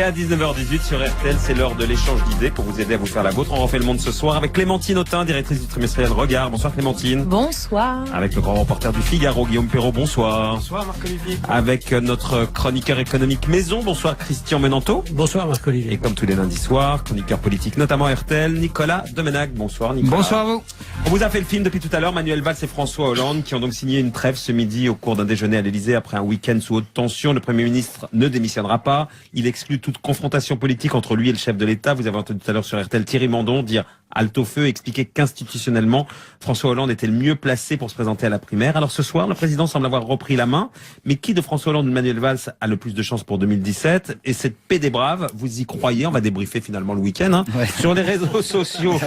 à 19h18 sur RTL, c'est l'heure de l'échange d'idées pour vous aider à vous faire la vôtre. On refait le monde ce soir avec Clémentine Autain, directrice du trimestriel Regard. Bonsoir Clémentine. Bonsoir. Avec le grand reporter du Figaro, Guillaume Perrault. Bonsoir. Bonsoir Marc-Olivier. Avec notre chroniqueur économique maison. Bonsoir Christian Menanto. Bonsoir Marc-Olivier. Et comme tous les lundis soirs, chroniqueur politique, notamment RTL, Nicolas Domenac. Bonsoir Nicolas. Bonsoir à vous. On vous a fait le film depuis tout à l'heure, Manuel Valls et François Hollande, qui ont donc signé une trêve ce midi au cours d'un déjeuner à l'Elysée après un week-end sous haute tension. Le Premier ministre ne démissionnera pas. Il exclut toute confrontation politique entre lui et le chef de l'État. Vous avez entendu tout à l'heure sur RTL Thierry Mandon dire halte au feu, expliquer qu'institutionnellement, François Hollande était le mieux placé pour se présenter à la primaire. Alors ce soir, le président semble avoir repris la main. Mais qui de François Hollande ou de Manuel Valls a le plus de chance pour 2017? Et cette paix des braves, vous y croyez? On va débriefer finalement le week-end sur les réseaux sociaux.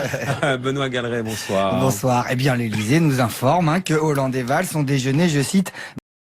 Benoît Galeret, bonsoir. Bonsoir. Eh bien, l'Élysée nous informe que Hollande et Valls ont déjeuné, je cite,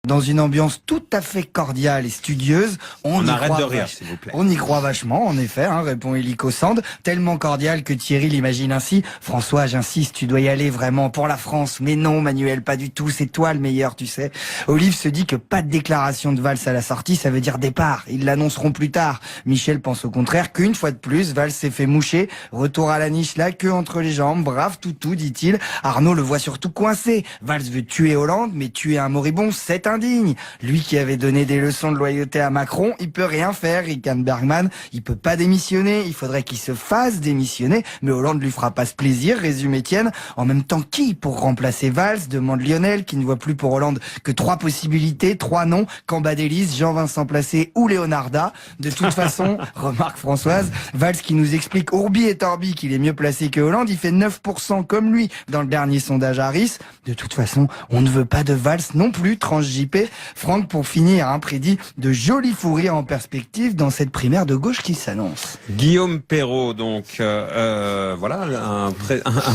dans une ambiance tout à fait cordiale et studieuse. On arrête de rire, s'il vous plaît. On y croit vachement, en effet, répond Hélico Sand. Tellement cordial que Thierry l'imagine ainsi. François, j'insiste, tu dois y aller vraiment pour la France. Mais non, Manuel, pas du tout. C'est toi le meilleur, tu sais. Olive se dit que pas de déclaration de Valls à la sortie, ça veut dire départ. Ils l'annonceront plus tard. Michel pense au contraire qu'une fois de plus, Valls s'est fait moucher. Retour à la niche, la queue entre les jambes. Brave toutou, dit-il. Arnaud le voit surtout coincé. Valls veut tuer Hollande, mais tuer un moribond, c'est indigne. Lui qui avait donné des leçons de loyauté à Macron, il peut rien faire, Ricard Bergman. Il peut pas démissionner, il faudrait qu'il se fasse démissionner, mais Hollande lui fera pas ce plaisir, résume Étienne. En même temps, qui pour remplacer Valls, demande Lionel, qui ne voit plus pour Hollande que 3 possibilités, 3 noms, Cambadélis, Jean-Vincent Placé ou Leonarda. De toute façon, remarque Françoise, Valls qui nous explique Ourbi et Torbi qu'il est mieux placé que Hollande, il fait 9% comme lui dans le dernier sondage Harris. De toute façon, on ne veut pas de Valls non plus, tranche JP. Franck, pour finir, prédit de jolis fous rires en perspective dans cette primaire de gauche qui s'annonce. Guillaume Perrault, donc voilà,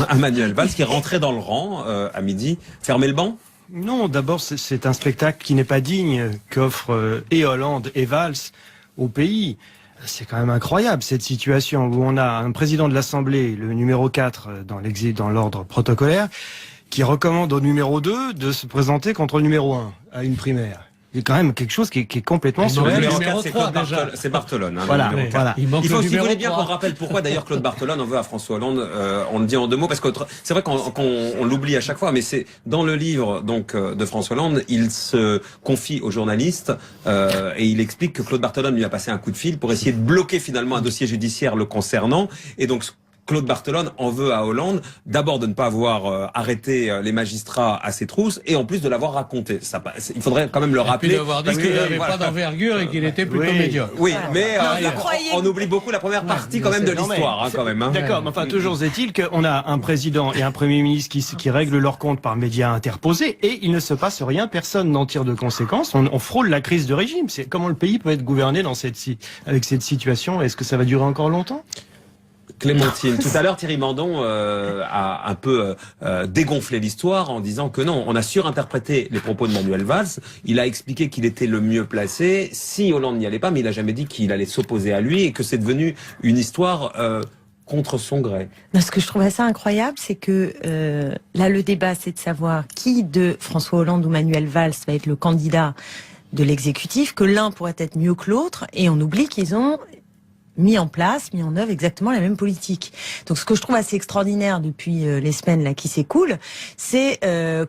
un Manuel Valls qui est rentré dans le rang à midi. Fermez le banc? Non, d'abord c'est un spectacle qui n'est pas digne qu'offrent et Hollande et Valls au pays. C'est quand même incroyable cette situation où on a un président de l'Assemblée, le numéro 4 dans l'ordre protocolaire, qui recommande au numéro 2 de se présenter contre le numéro 1 à une primaire. C'est quand même quelque chose qui est complètement surréel. C'est Barthelone. Voilà. Il faut, si vous voulez bien qu'on rappelle pourquoi d'ailleurs Claude Barthelone en veut à François Hollande. On le dit en 2 mots parce que c'est vrai qu'on l'oublie à chaque fois, mais c'est dans le livre donc de François Hollande, il se confie aux journalistes et il explique que Claude Barthelone lui a passé un coup de fil pour essayer de bloquer finalement un dossier judiciaire le concernant, et donc Claude Barthelone en veut à Hollande, d'abord de ne pas avoir arrêté les magistrats à ses trousses, et en plus de l'avoir raconté. Il faudrait quand même le rappeler. Et puis d'avoir dit qu'il n'avait pas d'envergure et qu'il était plutôt médiocre. Oui, mais on oublie beaucoup la première partie quand même de l'histoire. D'accord, mais enfin, toujours est-il qu'on a un président et un Premier ministre qui règlent leur compte par médias interposés, et il ne se passe rien, personne n'en tire de conséquences. On frôle la crise de régime. C'est comment le pays peut être gouverné avec cette situation? Est-ce que ça va durer encore longtemps? Clémentine, tout à l'heure Thierry Mandon a un peu dégonflé l'histoire en disant que non, on a surinterprété les propos de Manuel Valls. Il a expliqué qu'il était le mieux placé si Hollande n'y allait pas, mais il a jamais dit qu'il allait s'opposer à lui et que c'est devenu une histoire contre son gré. Ce que je trouve assez incroyable, c'est que là le débat c'est de savoir qui de François Hollande ou Manuel Valls va être le candidat de l'exécutif, que l'un pourrait être mieux que l'autre, et on oublie qu'ils ont mis en œuvre exactement la même politique. Donc ce que je trouve assez extraordinaire depuis les semaines là qui s'écoulent, c'est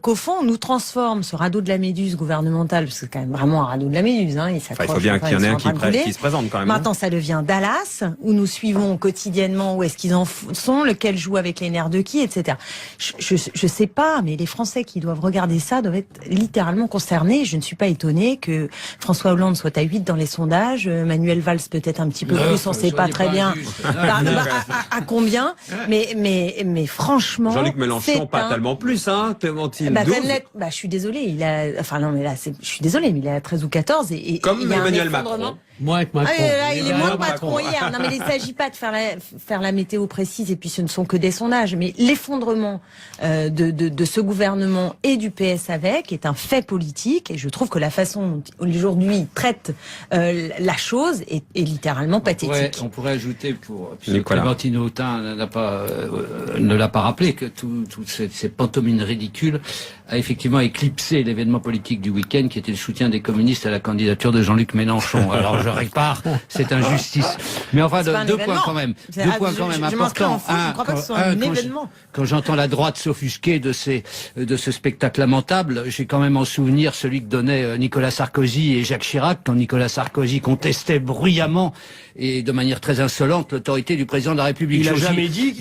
qu'au fond on nous transforme ce radeau de la Méduse gouvernemental, parce que c'est quand même vraiment un radeau de la Méduse, il faut bien qu'il y en ait un qui se présente quand même. Maintenant ça devient Dallas, où nous suivons quotidiennement où est-ce qu'ils en sont, lequel joue avec les nerfs de qui, etc. Je sais pas, mais les Français qui doivent regarder ça doivent être littéralement concernés. Je ne suis pas étonnée que François Hollande soit à 8 dans les sondages, Manuel Valls peut-être un petit peu plus, on sait pas très bien à combien, mais franchement, Jean-Luc Mélenchon pas tellement plus, Clémentine. 12. Je suis désolée, je suis désolée, mais il est à 13 ou 14 et comme il y a Emmanuel Macron. Moins que Macron. Il est moins Macron hier. Non, mais il ne s'agit pas de faire la météo précise, et puis ce ne sont que des sondages. Mais l'effondrement de ce gouvernement et du PS avec est un fait politique, et je trouve que la façon dont aujourd'hui il traite la chose est littéralement pathétique. On pourrait ajouter, puisque Clémentine Autain ne l'a pas rappelé, que toutes ces pantomimes ridicules a effectivement éclipsé l'événement politique du week-end qui était le soutien des communistes à la candidature de Jean-Luc Mélenchon. Alors je répare cette injustice. Mais enfin, deux points quand même. Deux points quand même importants. Je ne crois pas que ce soit un événement. Quand j'entends la droite s'offusquer de ce spectacle lamentable, j'ai quand même en souvenir celui que donnaient Nicolas Sarkozy et Jacques Chirac, quand Nicolas Sarkozy contestait bruyamment et de manière très insolente l'autorité du président de la République. Il n'a jamais dit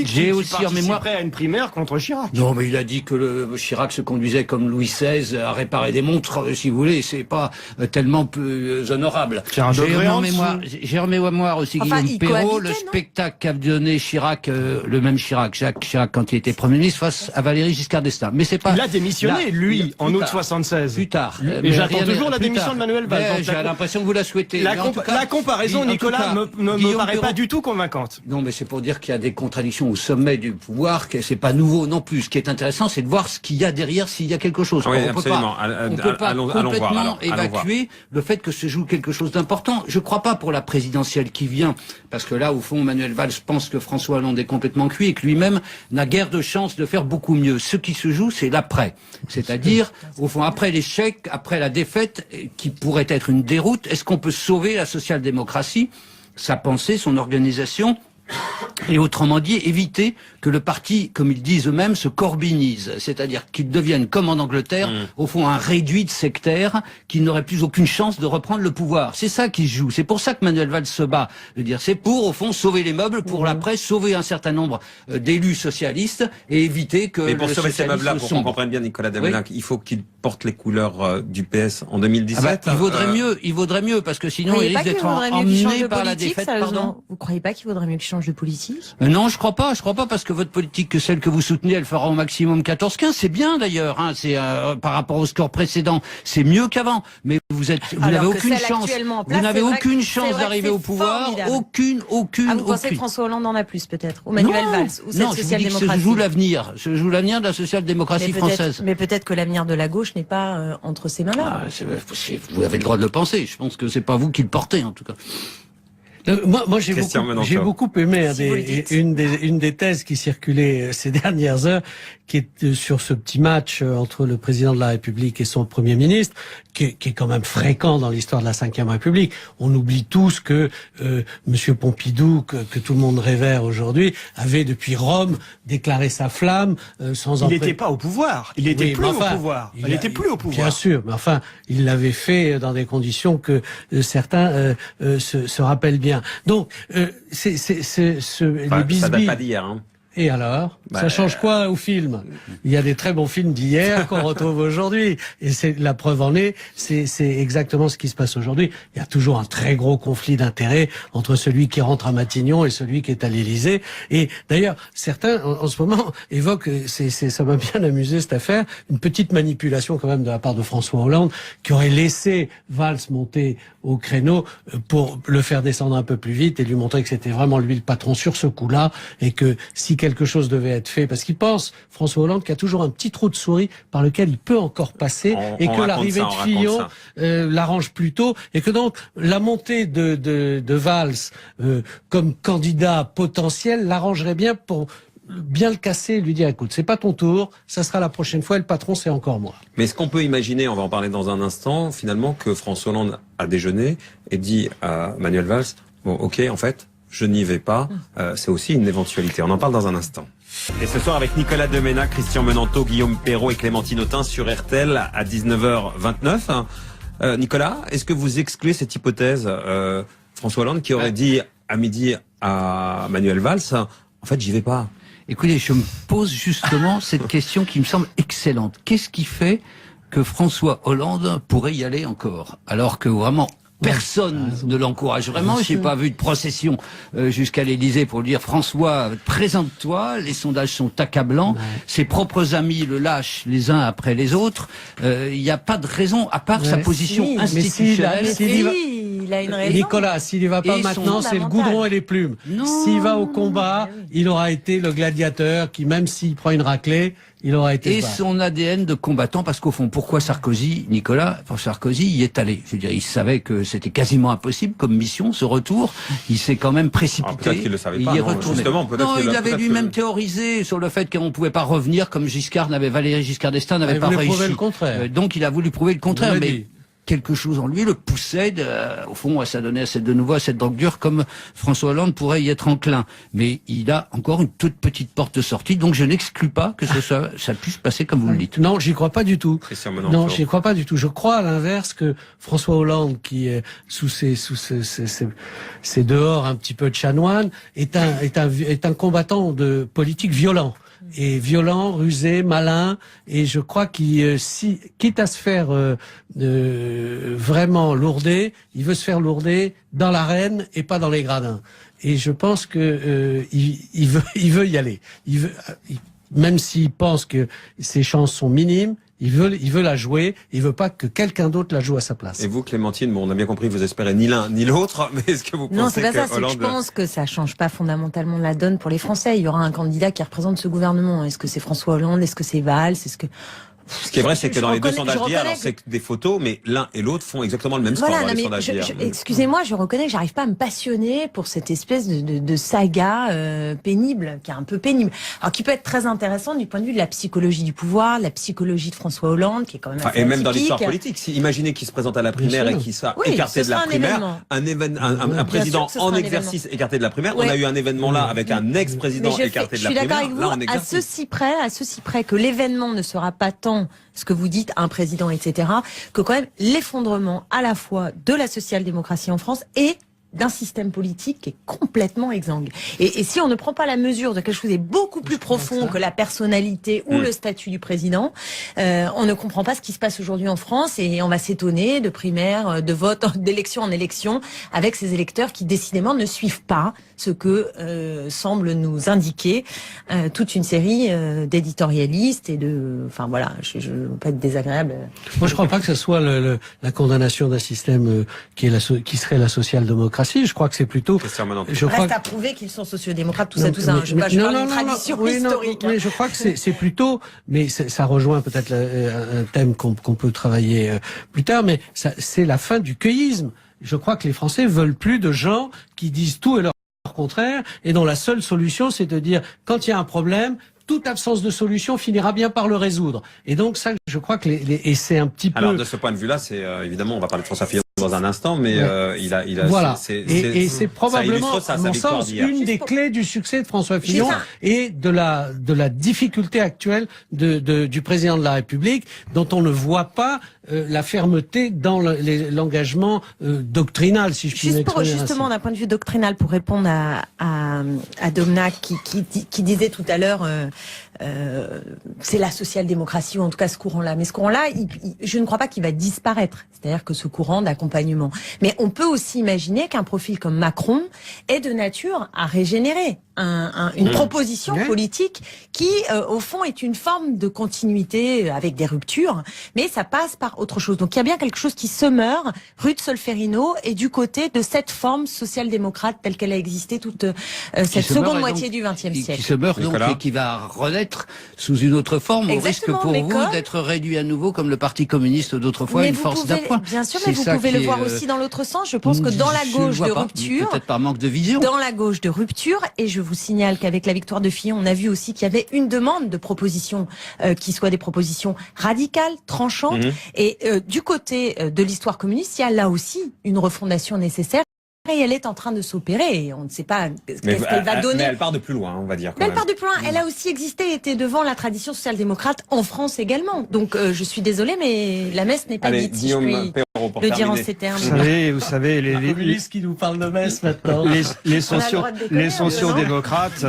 j'ai aussi en mémoire à une primaire contre Chirac. Non, mais il a dit que Chirac se conduisait comme Louis XVI à réparer des montres, si vous voulez. C'est pas tellement peu honorable. J'ai en mémoire aussi Guillaume Perrault, le spectacle qu'a donné Chirac, le même Chirac, Jacques Chirac, quand il était Premier ministre face à Valéry Giscard d'Estaing. Mais c'est pas. Il a démissionné, lui, en août 76. Plus tard. Et j'attends toujours la démission de Manuel Valls. J'ai l'impression que vous la souhaitez. La comparaison, Nicolas, ne me paraît pas du tout convaincante. Non, mais c'est pour dire qu'il y a des contradictions au sommet du pouvoir, que c'est pas nouveau non plus. Ce qui est intéressant, c'est de voir ce qu'il y a derrière, s'il y a quelque chose. Oui, on peut pas complètement évacuer le fait que se joue quelque chose d'important. Je crois pas pour la présidentielle qui vient, parce que là, au fond, Manuel Valls pense que François Hollande est complètement cuit et que lui-même n'a guère de chance de faire beaucoup mieux. Ce qui se joue, c'est l'après. C'est-à-dire, au fond, après l'échec, après la défaite, qui pourrait être une déroute, est-ce qu'on peut sauver la social-démocratie, sa pensée, son organisation, et autrement dit, éviter que le parti, comme ils disent eux-mêmes, se corbinise, c'est-à-dire qu'il devienne, comme en Angleterre, au fond un réduit de sectaire qui n'aurait plus aucune chance de reprendre le pouvoir. C'est ça qui se joue. C'est pour ça que Manuel Valls se bat. Je veux dire, c'est pour, au fond, sauver les meubles, pour l'après, sauver un certain nombre d'élus socialistes et éviter que. Mais pour sauver ces meubles-là, pour qu'on comprenne bien, Nicolas Damenac, il faut qu'il porte les couleurs du PS en 2017. Il vaudrait mieux, parce que sinon il risque d'être emmené par la défaite. Vous croyez pas qu'il vaudrait mieux qu'il change de politique? Non, je crois pas, parce que votre politique, que celle que vous soutenez, elle fera au maximum 14-15. C'est bien d'ailleurs, hein, c'est par rapport au score précédent, c'est mieux qu'avant. Mais vous n'avez aucune chance. Vous n'avez aucune chance d'arriver au pouvoir. Aucune. Vous pensez que François Hollande en a plus peut-être, ou Manuel Valls, ou cette social-démocratie? Se joue l'avenir. Se joue l'avenir de la social-démocratie française. Mais peut-être que l'avenir de la gauche n'est pas entre ces mains-là. Vous avez le droit de le penser. Je pense que c'est pas vous qui le portez en tout cas. Moi j'ai beaucoup aimé une des thèses qui circulait ces dernières heures, qui est sur ce petit match entre le président de la République et son Premier ministre, qui est quand même fréquent dans l'histoire de la Ve République. On oublie tous que Monsieur Pompidou, que tout le monde révère aujourd'hui, avait depuis Rome déclaré sa flamme sans. Il n'était pas au pouvoir. Il était plus au pouvoir. Il n'était plus au pouvoir. Bien sûr, mais enfin, il l'avait fait dans des conditions que certains se rappellent bien. Donc, les bisbilles. Ça date pas d'hier. Hein. Et alors, ça change quoi au film? Il y a des très bons films d'hier qu'on retrouve aujourd'hui. Et c'est la preuve en est, c'est exactement ce qui se passe aujourd'hui. Il y a toujours un très gros conflit d'intérêts entre celui qui rentre à Matignon et celui qui est à l'Élysée. Et d'ailleurs, certains, en ce moment, évoquent, ça m'a bien amusé cette affaire, une petite manipulation quand même de la part de François Hollande, qui aurait laissé Valls monter au créneau pour le faire descendre un peu plus vite et lui montrer que c'était vraiment lui le patron sur ce coup-là, et que si quelque chose devait être fait, parce qu'il pense, François Hollande, qu'il y a toujours un petit trou de souris par lequel il peut encore passer, et que l'arrivée de Fillon l'arrange plutôt, et que donc la montée de Valls comme candidat potentiel l'arrangerait bien pour bien le casser et lui dire écoute, c'est pas ton tour, ça sera la prochaine fois, et le patron c'est encore moi. Mais est-ce qu'on peut imaginer, on va en parler dans un instant, finalement que François Hollande a déjeuné et dit à Manuel Valls, bon ok, en fait je n'y vais pas, c'est aussi une éventualité. On en parle dans un instant. Et ce soir avec Nicolas Damenac, Christian Menanteau, Guillaume Perrault et Clémentine Autain sur RTL à 19h29. Nicolas, est-ce que vous excluez cette hypothèse, François Hollande qui aurait dit à midi à Manuel Valls, en fait j'y vais pas? Écoutez, je me pose justement cette question qui me semble excellente. Qu'est-ce qui fait que François Hollande pourrait y aller encore, alors que vraiment personne ne l'encourage vraiment? J'ai pas vu de procession jusqu'à l'Élysée pour lui dire François, présente-toi. Les sondages sont accablants. Ses propres amis le lâchent les uns après les autres. Il n'y a pas de raison à part sa position institutionnelle. Il a une raison. Nicolas, s'il y va pas maintenant, c'est le goudron et les plumes. S'il va au combat, il aura été le gladiateur qui, même s'il prend une raclée, il aura été. Et son ADN de combattant, parce qu'au fond, pourquoi Sarkozy, Nicolas, pour Sarkozy, y est allé? Je veux dire, il savait que c'était quasiment impossible comme mission, ce retour. Il s'est quand même précipité. Peut-être qu'il le savait pas. Il y est retourné. Non, il avait lui-même théorisé sur le fait qu'on ne pouvait pas revenir comme Valéry Giscard d'Estaing n'avait pas réussi. Le contraire. Donc il a voulu prouver le contraire. Mais quelque chose en lui le poussait, au fond, à s'adonner de nouveau à cette drogue dure, comme François Hollande pourrait y être enclin. Mais il a encore une toute petite porte de sortie, donc je n'exclus pas que ça puisse passer comme vous le dites. Non, j'y crois pas du tout. Non, j'y crois pas du tout. Je crois à l'inverse que François Hollande, qui est sous ses dehors un petit peu de chanoine, est un combattant de politique violent. Et violent, rusé, malin, et je crois qu'il, quitte à se faire vraiment lourder, il veut se faire lourder dans l'arène et pas dans les gradins. Et je pense que il veut y aller. Même s'il pense que ses chances sont minimes, il veut la jouer, il veut pas que quelqu'un d'autre la joue à sa place. Et vous, Clémentine, bon, on a bien compris que vous espérez ni l'un ni l'autre, mais est-ce que vous pensez que Non, c'est pas ça, Hollande... c'est que je pense que ça change pas fondamentalement la donne pour les Français. Il y aura un candidat qui représente ce gouvernement. Est-ce que c'est François Hollande? Est-ce que c'est Valls? Est-ce que... Ce qui est vrai, c'est que dans les deux sondages d'hier, alors c'est des photos, mais l'un et l'autre font exactement le même score dans les sondages d'hier. Excusez-moi, je reconnais que j'arrive pas à me passionner pour cette espèce de saga pénible, qui est un peu pénible. Alors qui peut être très intéressante du point de vue de la psychologie du pouvoir, de la psychologie de François Hollande, qui est quand même assez et même dans atypique. l'histoire politique. Imaginez qu'il se présente à la primaire et qu'il soit écarté de la primaire. Un président en exercice écarté de la primaire. On a eu un événement là avec un ex-président écarté de la primaire. Je suis d'accord avec vous, à ceci près que l'événement ne sera pas tant ce que vous dites, un président, etc., que quand même l'effondrement à la fois de la social-démocratie en France et d'un système politique qui est complètement exsangue. Et si on ne prend pas la mesure de quelque chose de beaucoup plus profond que la personnalité ou le statut du président, on ne comprend pas ce qui se passe aujourd'hui en France et on va s'étonner de primaires, de votes, d'élection en élection, avec ces électeurs qui décidément ne suivent pas ce que semble nous indiquer toute une série d'éditorialistes et de... Enfin voilà, je ne veux pas être désagréable. Moi je crois pas que ce soit la condamnation d'un système qui serait la social-démocratie. Je crois que c'est plutôt... Reste à prouver qu'ils sont sociodémocrates, tout ça. Je parle d'une tradition historique. Mais je crois que c'est plutôt... Mais ça rejoint peut-être un thème qu'on peut travailler plus tard, mais c'est la fin du cueillisme. Je crois que les Français veulent plus de gens qui disent tout et leur contraire, et dont la seule solution, c'est de dire, quand il y a un problème, toute absence de solution finira bien par le résoudre. Et donc ça, je crois que et c'est un petit peu... Alors de ce point de vue-là, c'est évidemment, on va parler de François Fillon dans un instant, mais il a voilà. Et c'est probablement, à mon sens, une des clés du succès de François Fillon et de la difficulté actuelle du président de la République, dont on ne voit pas la fermeté dans l'engagement doctrinal, si je puis m'exprimer ainsi. Justement, d'un point de vue doctrinal, pour répondre à Domnac qui disait tout à l'heure, c'est la social-démocratie, ou en tout cas ce courant-là. Mais ce courant-là, je ne crois pas qu'il va disparaître. C'est-à-dire que ce courant d'accompagnement. Mais on peut aussi imaginer qu'un profil comme Macron est de nature à régénérer une proposition politique qui, au fond, est une forme de continuité avec des ruptures, mais ça passe par autre chose. Donc il y a bien quelque chose qui se meurt, rue de Solferino, et du côté de cette forme social-démocrate telle qu'elle a existé toute cette seconde moitié du XXe siècle. Qui se meurt donc et qui va renaître sous une autre forme, au risque pour vous d'être réduit à nouveau comme le Parti communiste d'autrefois, une force d'appoint. Bien sûr, mais vous pouvez le voir aussi dans l'autre sens. Je pense que dans la gauche de rupture, peut-être par manque de vision, dans la gauche de rupture, et je vous signale qu'avec la victoire de Fillon, on a vu aussi qu'il y avait une demande de propositions qui soient des propositions radicales, tranchantes. Et du côté de l'histoire communiste, il y a là aussi une refondation nécessaire. Et elle est en train de s'opérer et on ne sait pas qu'est-ce qu'elle va donner. Mais elle part de plus loin, on va dire. Mais elle part de plus loin. Elle a aussi existé et était devant la tradition social-démocrate en France également. Donc je suis désolée, mais la messe n'est pas dite, si je puis le dire en ces termes. Vous savez, les communistes qui nous parlent de messe maintenant. Les sociodémocrates.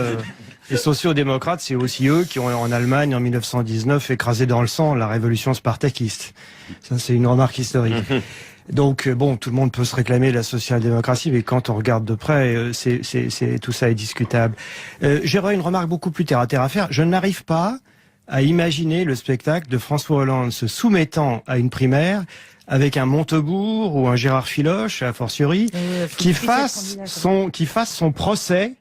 Les sociodémocrates, c'est aussi eux qui ont, en Allemagne, en 1919, écrasé dans le sang la révolution spartakiste. Ça, c'est une remarque historique. Donc, bon, tout le monde peut se réclamer de la social-démocratie, mais quand on regarde de près, tout ça est discutable. J'aurais une remarque beaucoup plus terre-à-terre à faire. Je n'arrive pas à imaginer le spectacle de François Hollande se soumettant à une primaire avec un Montebourg ou un Gérard Filoche, a fortiori, qui fasse son procès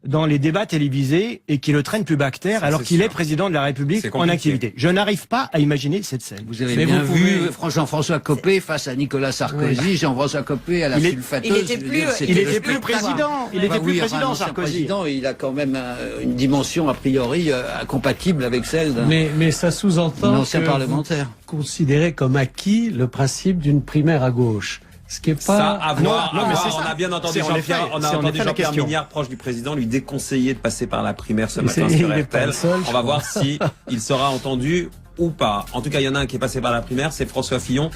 dans les débats télévisés et qui le traîne plus bactère alors qu'il est président de la République en activité. Je n'arrive pas à imaginer cette scène. Vous avez bien vu Jean-François Copé face à Nicolas Sarkozy, Jean-François Copé à la sulfateuse. Il était plus président. Il était plus président, Sarkozy. Il a quand même une dimension a priori incompatible avec celle d'un ça sous-entend ancien parlementaire. Considérer comme acquis le principe d'une primaire à gauche. Ce qui est pas... Ça, à voir, on a bien entendu Jean-Pierre Mignard, proche du président, lui déconseiller de passer par la primaire ce matin sur RTL. On va voir si il sera entendu ou pas. En tout cas, il y en a un qui est passé par la primaire, c'est François Fillon.